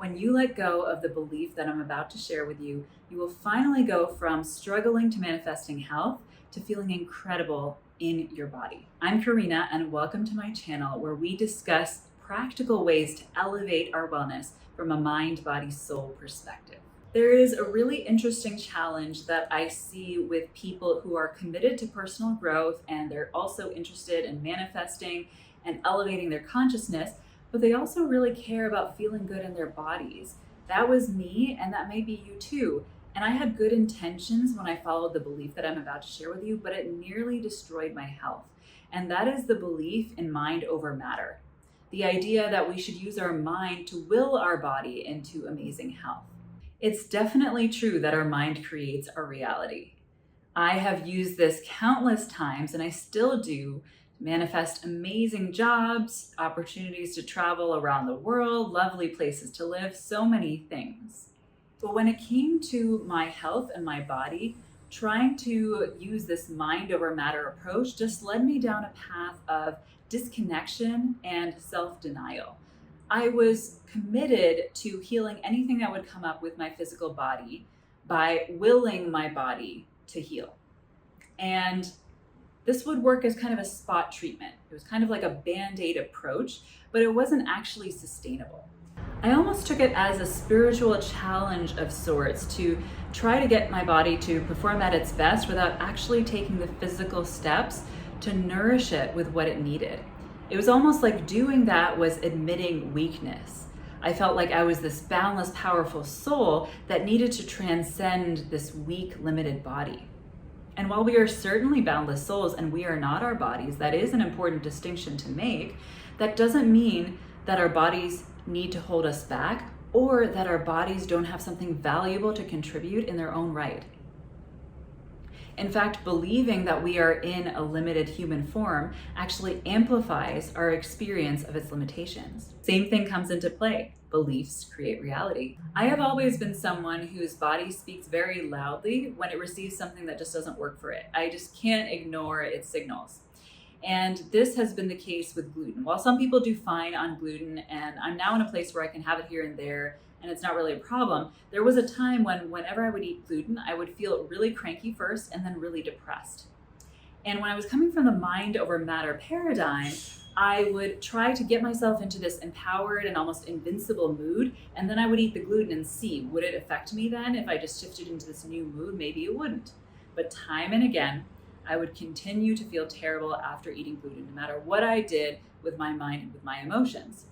When you let go of the belief that I'm about to share with you, you will finally go from struggling to manifesting health to feeling incredible in your body. I'm Karina, and welcome to my channel where we discuss practical ways to elevate our wellness from a mind, body, soul perspective. There is a really interesting challenge that I see with people who are committed to personal growth and they're also interested in manifesting and elevating their consciousness, but they also really care about feeling good in their bodies. That was me, and that may be you too. And I had good intentions when I followed the belief that I'm about to share with you, but it nearly destroyed my health. And that is the belief in mind over matter. The idea that we should use our mind to will our body into amazing health. It's definitely true that our mind creates our reality. I have used this countless times, and I still do, to manifest amazing jobs, opportunities to travel around the world, lovely places to live, so many things. But when it came to my health and my body, trying to use this mind over matter approach just led me down a path of disconnection and self-denial. I was committed to healing anything that would come up with my physical body by willing my body to heal. And this would work as kind of a spot treatment. It was kind of like a Band-Aid approach, but it wasn't actually sustainable. I almost took it as a spiritual challenge of sorts to try to get my body to perform at its best without actually taking the physical steps to nourish it with what it needed. It was almost like doing that was admitting weakness. I felt like I was this boundless, powerful soul that needed to transcend this weak, limited body. And while we are certainly boundless souls and we are not our bodies, that is an important distinction to make, that doesn't mean that our bodies need to hold us back or that our bodies don't have something valuable to contribute in their own right. In fact, believing that we are in a limited human form actually amplifies our experience of its limitations. Same thing comes into play. Beliefs create reality. I have always been someone whose body speaks very loudly when it receives something that just doesn't work for it. I just can't ignore its signals. And this has been the case with gluten. While some people do fine on gluten, and I'm now in a place where I can have it here and there, and it's not really a problem, there was a time when whenever I would eat gluten, I would feel really cranky first and then really depressed. And when I was coming from the mind over matter paradigm, I would try to get myself into this empowered and almost invincible mood, and then I would eat the gluten and see, would it affect me then if I just shifted into this new mood? Maybe it wouldn't. But time and again, I would continue to feel terrible after eating gluten, no matter what I did with my mind and with my emotions.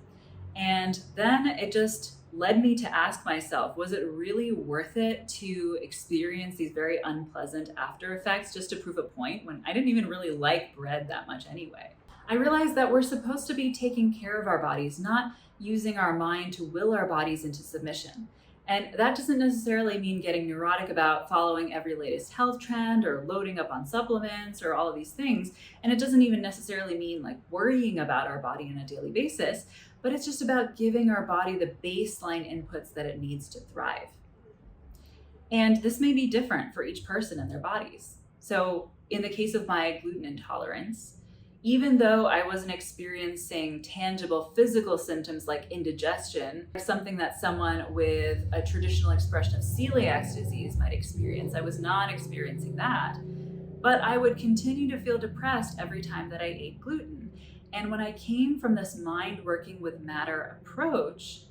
And then it just led me to ask myself, was it really worth it to experience these very unpleasant after effects just to prove a point when I didn't even really like bread that much anyway? I realized that we're supposed to be taking care of our bodies, not using our mind to will our bodies into submission. And that doesn't necessarily mean getting neurotic about following every latest health trend or loading up on supplements or all of these things. And it doesn't even necessarily mean like worrying about our body on a daily basis, but it's just about giving our body the baseline inputs that it needs to thrive. And this may be different for each person and their bodies. So in the case of my gluten intolerance, even though I wasn't experiencing tangible physical symptoms like indigestion, something that someone with a traditional expression of celiac disease might experience, I was not experiencing that. But I would continue to feel depressed every time that I ate gluten. And when I came from this mind working with matter approach,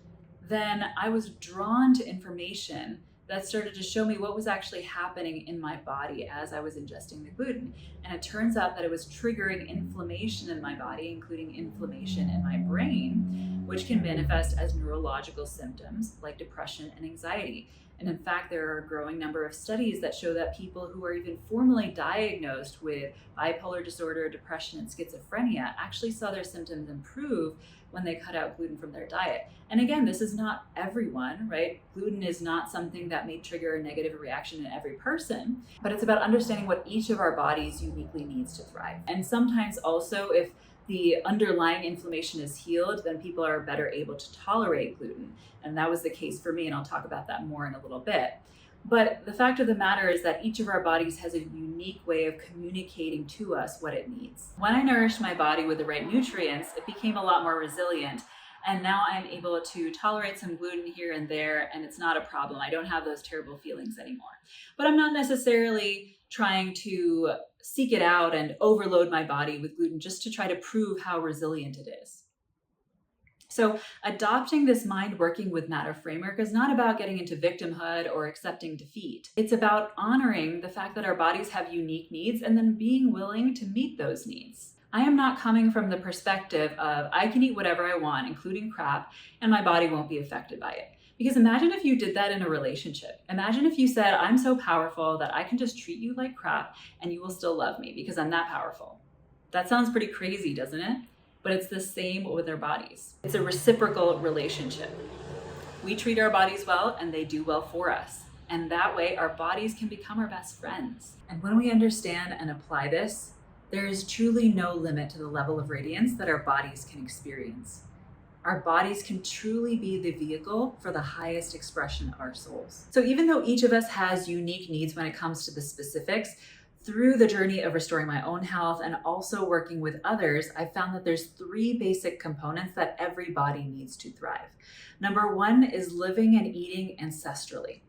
then I was drawn to information that started to show me what was actually happening in my body as I was ingesting the gluten. And it turns out that it was triggering inflammation in my body, including inflammation in my brain, which can manifest as neurological symptoms like depression and anxiety. And in fact, there are a growing number of studies that show that people who are even formally diagnosed with bipolar disorder, depression, and schizophrenia actually saw their symptoms improve when they cut out gluten from their diet. And again, this is not everyone, right? Gluten is not something that may trigger a negative reaction in every person, but it's about understanding what each of our bodies uniquely needs to thrive. And sometimes also, if the underlying inflammation is healed, then people are better able to tolerate gluten. And that was the case for me, and I'll talk about that more in a little bit. But the fact of the matter is that each of our bodies has a unique way of communicating to us what it needs. When I nourished my body with the right nutrients, it became a lot more resilient. And now I'm able to tolerate some gluten here and there, and it's not a problem. I don't have those terrible feelings anymore. But I'm not necessarily trying to seek it out and overload my body with gluten just to try to prove how resilient it is. So, adopting this mind working with matter framework is not about getting into victimhood or accepting defeat. It's about honoring the fact that our bodies have unique needs and then being willing to meet those needs. I am not coming from the perspective of I can eat whatever I want, including crap, and my body won't be affected by it. Because imagine if you did that in a relationship. Imagine if you said, I'm so powerful that I can just treat you like crap and you will still love me because I'm that powerful. That sounds pretty crazy, doesn't it? But it's the same with our bodies. It's a reciprocal relationship. We treat our bodies well and they do well for us. And that way our bodies can become our best friends. And when we understand and apply this, there is truly no limit to the level of radiance that our bodies can experience. Our bodies can truly be the vehicle for the highest expression of our souls. So even though each of us has unique needs when it comes to the specifics, through the journey of restoring my own health and also working with others, I found that there's 3 basic components that every body needs to thrive. Number 1 is living and eating ancestrally.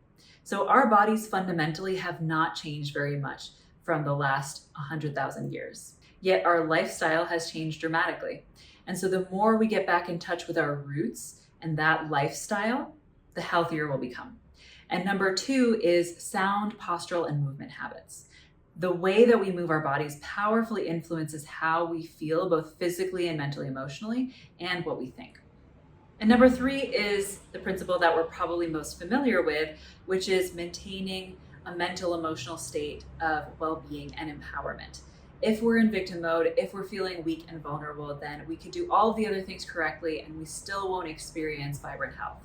So our bodies fundamentally have not changed very much from the last 100,000 years. Yet our lifestyle has changed dramatically. And so the more we get back in touch with our roots and that lifestyle, the healthier we'll become. And number 2 is sound postural and movement habits. The way that we move our bodies powerfully influences how we feel, both physically and mentally, emotionally, and what we think. And number 3 is the principle that we're probably most familiar with, which is maintaining a mental, emotional state of well-being and empowerment. If we're in victim mode, if we're feeling weak and vulnerable, then we could do all of the other things correctly and we still won't experience vibrant health.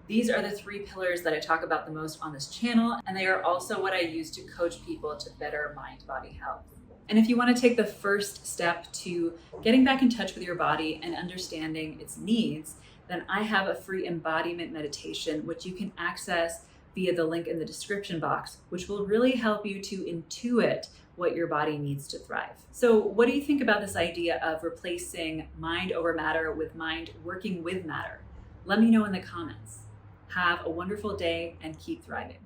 These are the 3 pillars that I talk about the most on this channel, and they are also what I use to coach people to better mind-body health. And if you want to take the first step to getting back in touch with your body and understanding its needs, then I have a free embodiment meditation, which you can access via the link in the description box, which will really help you to intuit what your body needs to thrive. So what do you think about this idea of replacing mind over matter with mind working with matter? Let me know in the comments. Have a wonderful day and keep thriving.